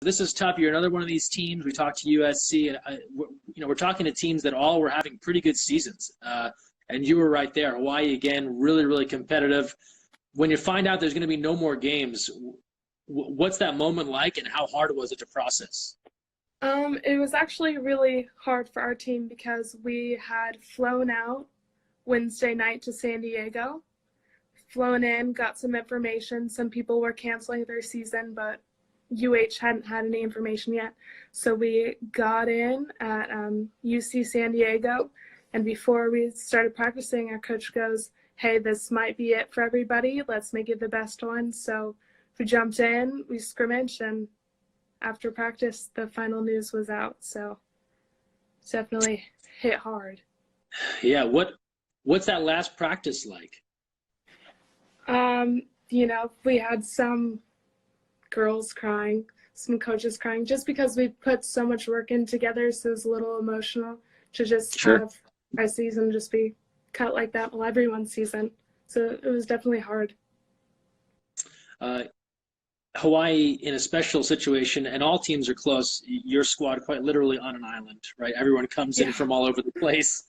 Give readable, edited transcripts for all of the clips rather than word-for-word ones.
This is tough. You're another one of these teams. We talked to USC, and we're talking to teams that all were having pretty good seasons. And you were right there. Hawaii, again, really, really competitive. When you find out there's going to be no more games, what's that moment like, and how hard was it to process? It was actually really hard for our team because we had flown out Wednesday night to San Diego, flown in, got some information. Some people were canceling their season, but UH hadn't had any information yet. So we got in at UC San Diego, and before we started practicing, our coach goes, "Hey, this might be it for everybody. Let's make it the best one." So we jumped in, we scrimmaged, and after practice, the final news was out. So it's definitely hit hard. Yeah, what's that last practice like? We had some girls crying, some coaches crying, just because we put so much work in together. So it was a little emotional to just have our season just be cut like that. Well, everyone's season. So it was definitely hard. Hawaii in a special situation, and all teams are close. Your squad quite literally on an island, right? Everyone comes in from all over the place.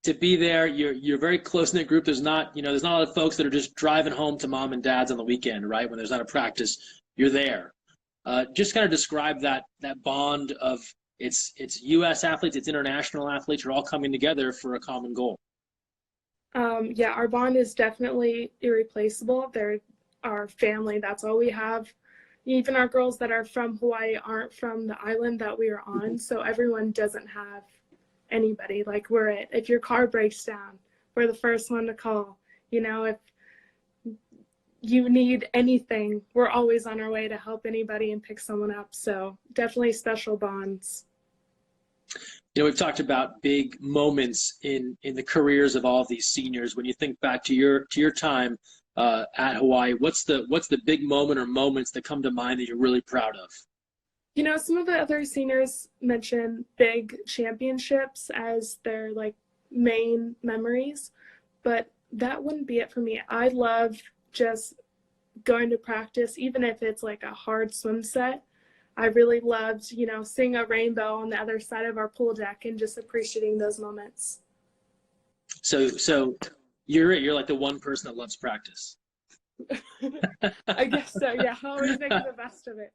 To be there, you're a very close-knit group. There's not a lot of folks that are just driving home to mom and dad's on the weekend, right? When there's not a practice, you're there. Just kind of describe that bond of it's U.S. athletes, it's international athletes, you're all coming together for a common goal. Yeah, our bond is definitely irreplaceable. They're our family. That's all we have. Even our girls that are from Hawaii aren't from the island that we are on, so everyone doesn't have anybody. Like, we're it. If your car breaks down, we're the first one to call. If you need anything, we're always on our way to help anybody and pick someone up. So definitely special bonds. We've talked about big moments in the careers of all of these seniors. When you think back to your time at Hawaii, what's the big moment or moments that come to mind that you're really proud of? Some of the other seniors mention big championships as their main memories, but that wouldn't be it for me. I love just going to practice, even if it's like a hard swim set. I really loved, seeing a rainbow on the other side of our pool deck and just appreciating those moments. So you're like the one person that loves practice. I guess so. Yeah, always making the best of it.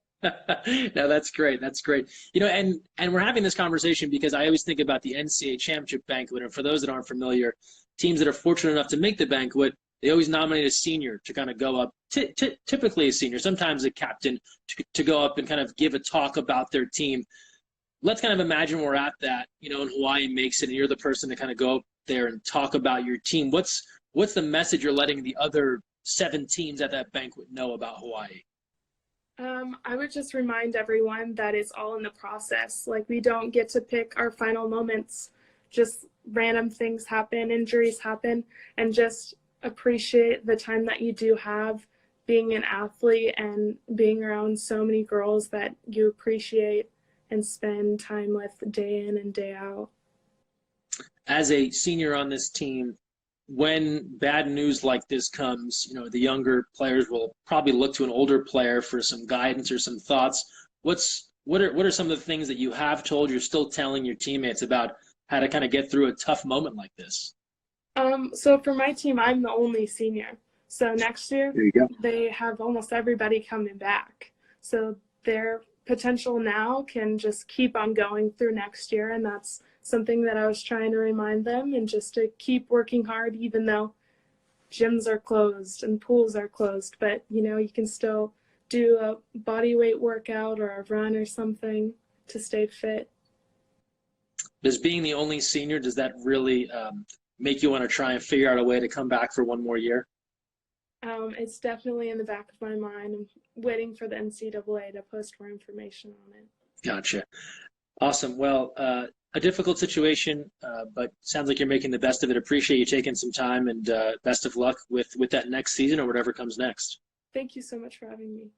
No, that's great. That's great. And we're having this conversation because I always think about the NCAA championship banquet. And for those that aren't familiar, teams that are fortunate enough to make the banquet, they always nominate a senior to kind of go up, typically a senior, sometimes a captain, to go up and kind of give a talk about their team. Let's kind of imagine we're at that, and Hawaii makes it, and you're the person to kind of go up there and talk about your team. What's the message you're letting the other 7 teams at that banquet know about Hawaii? I would just remind everyone that it's all in the process. We don't get to pick our final moments. Just random things happen, injuries happen, and just appreciate the time that you do have being an athlete and being around so many girls that you appreciate and spend time with day in and day out. As a senior on this team, when bad news like this comes, the younger players will probably look to an older player for some guidance or some thoughts. What are some of the things that you have told, you're still telling your teammates about how to kind of get through a tough moment like this? So for my team, I'm the only senior. So next year, they have almost everybody coming back. So their potential now can just keep on going through next year, and that's something that I was trying to remind them, and just to keep working hard even though gyms are closed and pools are closed. But, you can still do a body weight workout or a run or something to stay fit. Does being the only senior, does that really make you want to try and figure out a way to come back for one more year? It's definitely in the back of my mind. I'm waiting for the NCAA to post more information on it. Gotcha. Awesome. Well, a difficult situation, but sounds like you're making the best of it. Appreciate you taking some time, and best of luck with that next season or whatever comes next. Thank you so much for having me.